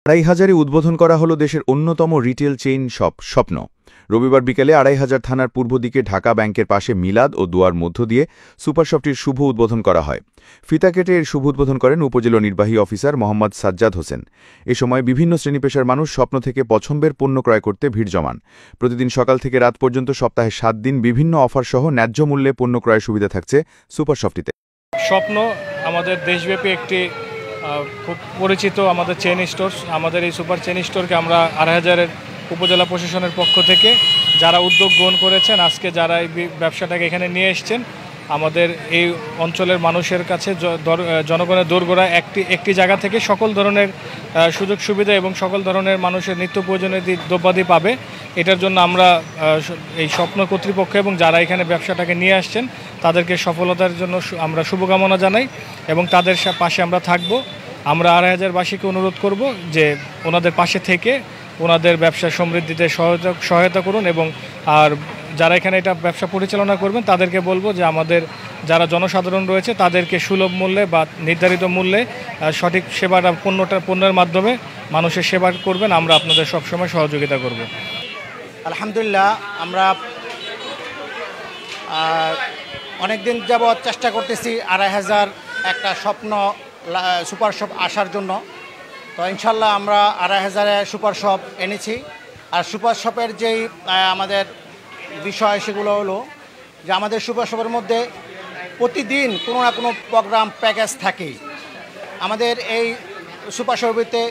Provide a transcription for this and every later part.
২৫০০-এ উদ্বোধন করা হলো দেশের অন্যতম রিটেল চেইন শপ স্বপ্ন। রবিবার বিকেলে ২৫০০ থানার পূর্ব দিকে ঢাকা ব্যাংকের পাশে মিলাদ ও দোয়ার মধ্য দিয়ে সুপার শপটির শুভ উদ্বোধন করা হয়। ফিতা কেটে এর শুভ উদ্বোধন করেন উপজেলা নির্বাহী অফিসার মোহাম্মদ সাজ্জাদ হোসেন। এ সময় বিভিন্ন শ্রেণীপেশার মানুষ স্বপ্ন থেকে পছন্দের পণ্য ক্রয় করতে ভিড় জমান। প্রতিদিন সকাল থেকে রাত পর্যন্ত সপ্তাহে ৭ দিন বিভিন্ন অফারসহ ন্যায্য মূল্যে পণ্য ক্রয়ের সুবিধা থাকছে সুপার শপটিতে। স্বপ্ন আমাদের দেশব্যাপী একটি খুব পরিচিত আমাদের চেইন স্টোর। আমাদের এই সুপার চেইন স্টোরকে আমরা ২৫০০-এর উপজেলা প্রশাসনের পক্ষ থেকে যারা উদ্যোগ গ্রহণ করেছেন, আজকে যারা এই ব্যবসাটাকে এখানে নিয়ে এসছেন, আমাদের এই অঞ্চলের মানুষের কাছে জনগণের দোরগোড়ায় একটি জায়গা থেকে সকল ধরনের সুযোগ সুবিধা এবং সকল ধরনের মানুষের নিত্য প্রয়োজনীয় দ্রব্যাদি পাবে। এটার জন্য আমরা এই স্বপ্ন কর্তৃপক্ষ এবং যারা এখানে ব্যবসাটাকে নিয়ে আসছেন তাদেরকে সফলতার জন্য আমরা শুভকামনা জানাই এবং তাদের পাশে আমরা থাকব। আমরা ২৫০০-বাসীকে অনুরোধ করব যে ওনাদের পাশে থেকে ওনাদের ব্যবসা সমৃদ্ধিতে সহায়তা করুন এবং আর যারা এখানে এটা ব্যবসা পরিচালনা করবেন তাদেরকে বলবো যে আমাদের যারা জনসাধারণ রয়েছে তাদেরকে সুলভ মূল্যে বা নির্ধারিত মূল্যে সঠিক সেবাটা পণ্যের মাধ্যমে মানুষের সেবা করবেন। আমরা আপনাদের সবসময় সহযোগিতা করব। আলহামদুলিল্লাহ, আমরা অনেক দিন যাবৎ চেষ্টা করতেছি ২৫০০ একটা স্বপ্ন সুপার শপ আসার জন্য। তো ইনশাল্লাহ আমরা ২৫০০-এ সুপার শপ এনেছি। আর সুপার শপের যেই আমাদের বিষয় সেগুলো হলো যে আমাদের সুপার শপের মধ্যে প্রতিদিন কোনো না কোনো প্রোগ্রাম প্যাকেজ থাকেই। আমাদের এই সুপার শপেতে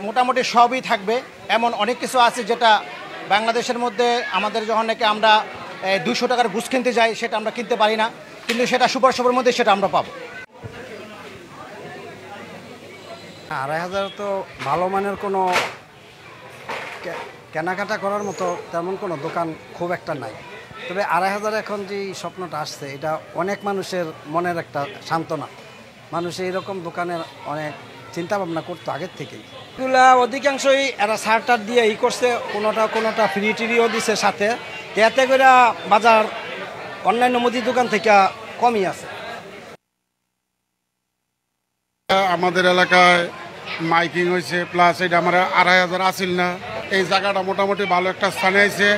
মোটামুটি সবই থাকবে। এমন অনেক কিছু আছে যেটা বাংলাদেশের মধ্যে আমাদের যখন নাকি আমরা ২০০ টাকার গুছ কিনতে যাই সেটা আমরা কিনতে পারি না, কিন্তু সেটা সুপার শপের মধ্যে সেটা আমরা পাবো। ২৫০০ তো ভালো মানের কোনো কেনাকাটা করার মতো তেমন কোনো দোকান খুব একটা নাই। তবে ২৫০০ এখন যে স্বপ্নটা আসছে এটা অনেক মানুষের মনের একটা সান্ত্বনা। মানুষ এইরকম দোকানের অনেক চিন্তা ভাবনা করতো আগের থেকেই। এগুলা অধিকাংশই এরা সারটার দিয়ে করছে, কোনোটা ফ্রি টিরিও দিছে সাথে। এতে করে বাজার অন্যান্য মুদি দোকান থেকে কমই আছে। আমাদের এলাকায় মাইকিং হয়েছে, প্লাস এটা আমার ২৫০০ আসিল না। এই জায়গাটা মোটামুটি ভালো একটা স্থানে আছে।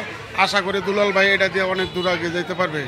আশা করি দুলাল ভাই এটা দিয়ে অনেক দূর আগে যেতে পারবে।